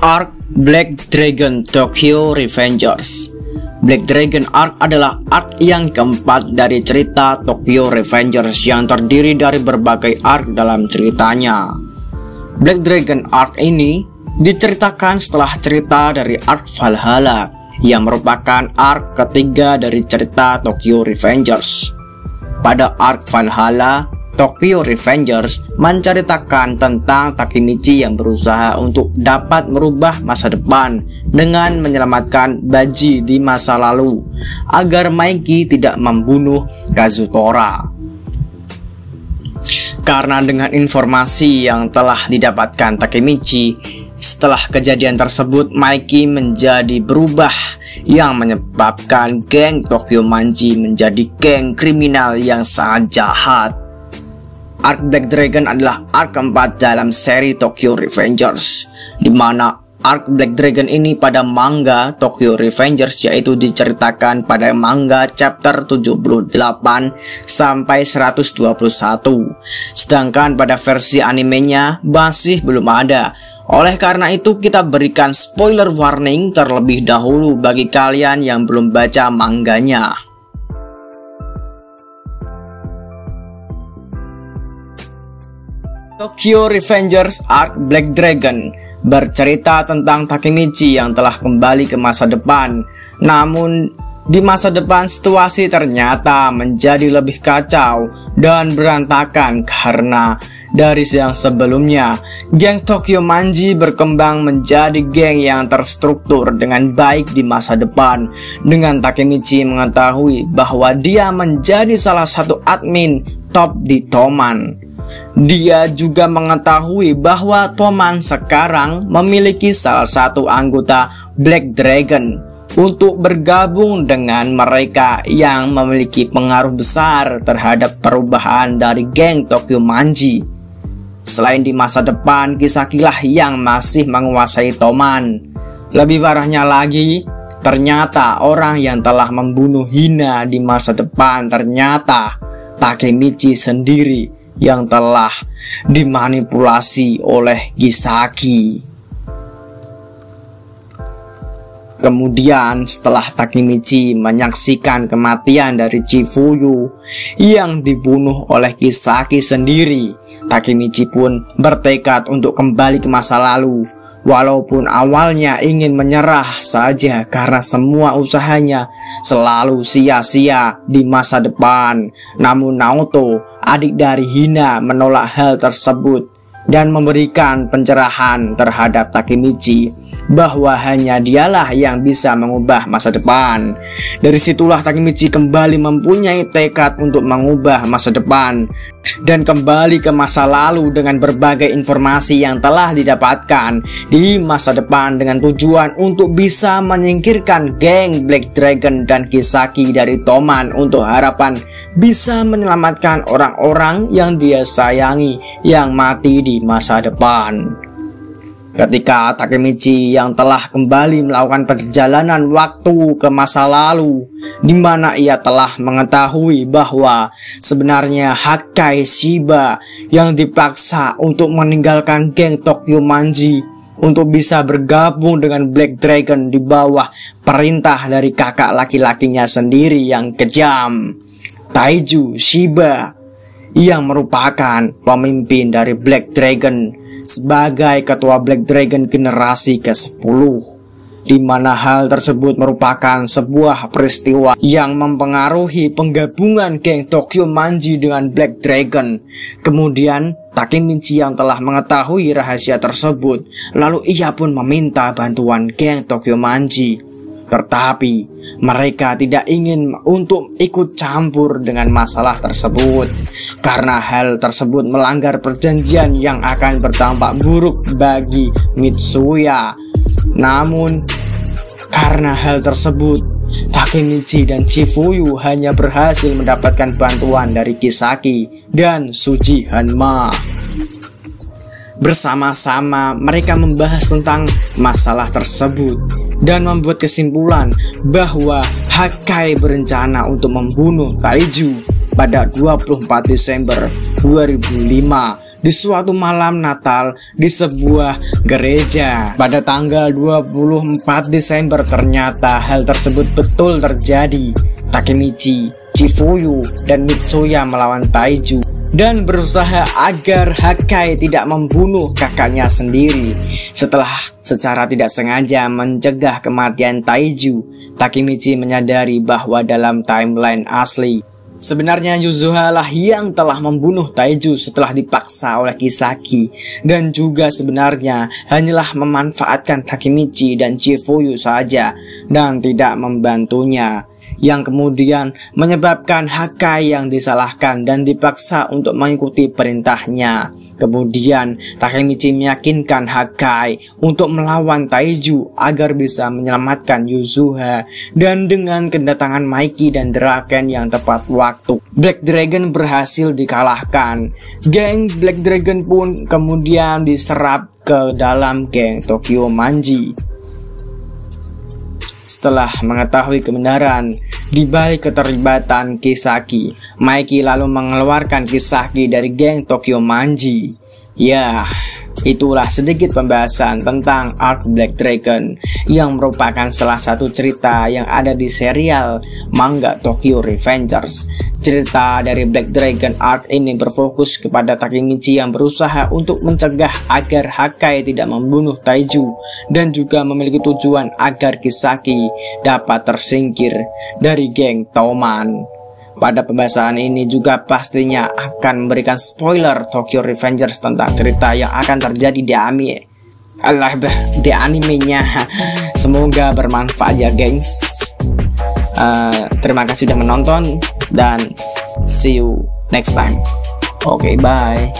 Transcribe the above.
Arc Black Dragon Tokyo Revengers. Black Dragon Arc adalah arc yang keempat dari cerita Tokyo Revengers yang terdiri dari berbagai arc dalam ceritanya. Black Dragon Arc ini diceritakan setelah cerita dari arc Valhalla yang merupakan arc ketiga dari cerita Tokyo Revengers. Pada arc Valhalla, Tokyo Revengers menceritakan tentang Takemichi yang berusaha untuk dapat merubah masa depan dengan menyelamatkan Baji di masa lalu agar Maiki tidak membunuh Kazutora. Karena dengan informasi yang telah didapatkan Takemichi, setelah kejadian tersebut Maiki menjadi berubah yang menyebabkan geng Tokyo Manji menjadi geng kriminal yang sangat jahat. Arc Black Dragon adalah arc keempat dalam seri Tokyo Revengers, di mana arc Black Dragon ini pada manga Tokyo Revengers yaitu diceritakan pada manga chapter 78 sampai 121. Sedangkan pada versi animenya masih belum ada. Oleh karena itu kita berikan spoiler warning terlebih dahulu bagi kalian yang belum baca mangganya. Tokyo Revengers Arc Black Dragon bercerita tentang Takemichi yang telah kembali ke masa depan. Namun di masa depan situasi ternyata menjadi lebih kacau dan berantakan karena dari yang sebelumnya geng Tokyo Manji berkembang menjadi geng yang terstruktur dengan baik di masa depan. Dengan Takemichi mengetahui bahwa dia menjadi salah satu admin top di Toman. Dia juga mengetahui bahwa Toman sekarang memiliki salah satu anggota Black Dragon untuk bergabung dengan mereka yang memiliki pengaruh besar terhadap perubahan dari geng Tokyo Manji. Selain di masa depan, Kisakilah yang masih menguasai Toman. Lebih parahnya lagi, ternyata orang yang telah membunuh Hina di masa depan ternyata Takemichi sendiri yang telah dimanipulasi oleh Kisaki. Kemudian setelah Takemichi menyaksikan kematian dari Chifuyu yang dibunuh oleh Kisaki sendiri, Takemichi pun bertekad untuk kembali ke masa lalu. Walaupun awalnya ingin menyerah saja karena semua usahanya selalu sia-sia di masa depan. Namun Naoto, adik dari Hina, menolak hal tersebut dan memberikan pencerahan terhadap Takemichi bahwa hanya dialah yang bisa mengubah masa depan. Dari situlah Takemichi kembali mempunyai tekad untuk mengubah masa depan dan kembali ke masa lalu dengan berbagai informasi yang telah didapatkan di masa depan dengan tujuan untuk bisa menyingkirkan geng Black Dragon dan Kisaki dari Toman untuk harapan bisa menyelamatkan orang-orang yang dia sayangi yang mati di masa depan. Ketika Takemichi yang telah kembali melakukan perjalanan waktu ke masa lalu, di mana ia telah mengetahui bahwa sebenarnya Hakkai Shiba yang dipaksa untuk meninggalkan geng Tokyo Manji untuk bisa bergabung dengan Black Dragon di bawah perintah dari kakak laki-lakinya sendiri yang kejam, Taiju Shiba, yang merupakan pemimpin dari Black Dragon sebagai ketua Black Dragon generasi ke-10, di mana hal tersebut merupakan sebuah peristiwa yang mempengaruhi penggabungan geng Tokyo Manji dengan Black Dragon. Kemudian Takemichi yang telah mengetahui rahasia tersebut, lalu ia pun meminta bantuan geng Tokyo Manji. Tetapi mereka tidak ingin untuk ikut campur dengan masalah tersebut karena hal tersebut melanggar perjanjian yang akan berdampak buruk bagi Mitsuya. Namun karena hal tersebut, Takemichi dan Chifuyu hanya berhasil mendapatkan bantuan dari Kisaki dan Suji Hanma. Bersama-sama mereka membahas tentang masalah tersebut dan membuat kesimpulan bahwa Hakkai berencana untuk membunuh Taiju pada 24 Desember 2005 di suatu malam Natal di sebuah gereja. Pada tanggal 24 Desember ternyata hal tersebut betul terjadi. Takemichi, Chifuyu, dan Mitsuya melawan Taiju dan berusaha agar Hakai tidak membunuh kakaknya sendiri. Setelah secara tidak sengaja mencegah kematian Taiju, Takemichi menyadari bahwa dalam timeline asli sebenarnya Yuzuha lah yang telah membunuh Taiju setelah dipaksa oleh Kisaki, dan juga sebenarnya hanyalah memanfaatkan Takemichi dan Chifuyu saja dan tidak membantunya, yang kemudian menyebabkan Hakai yang disalahkan dan dipaksa untuk mengikuti perintahnya. Kemudian Takemichi meyakinkan Hakai untuk melawan Taiju agar bisa menyelamatkan Yuzuha, dan dengan kedatangan Maiki dan Draken yang tepat waktu, Black Dragon berhasil dikalahkan. Geng Black Dragon pun kemudian diserap ke dalam geng Tokyo Manji. Setelah mengetahui kebenaran di balik keterlibatan Kisaki, Maiki lalu mengeluarkan Kisaki dari geng Tokyo Manji. Ya, itulah sedikit pembahasan tentang arc Black Dragon, yang merupakan salah satu cerita yang ada di serial manga Tokyo Revengers. Cerita dari Black Dragon arc ini berfokus kepada Takemichi yang berusaha untuk mencegah agar Hakai tidak membunuh Taiju, dan juga memiliki tujuan agar Kisaki dapat tersingkir dari geng Touman. Pada pembahasan ini juga pastinya akan memberikan spoiler Tokyo Revengers tentang cerita yang akan terjadi di animenya. Semoga bermanfaat ya gengs. Terima kasih sudah menonton dan see you next time. Oke, bye.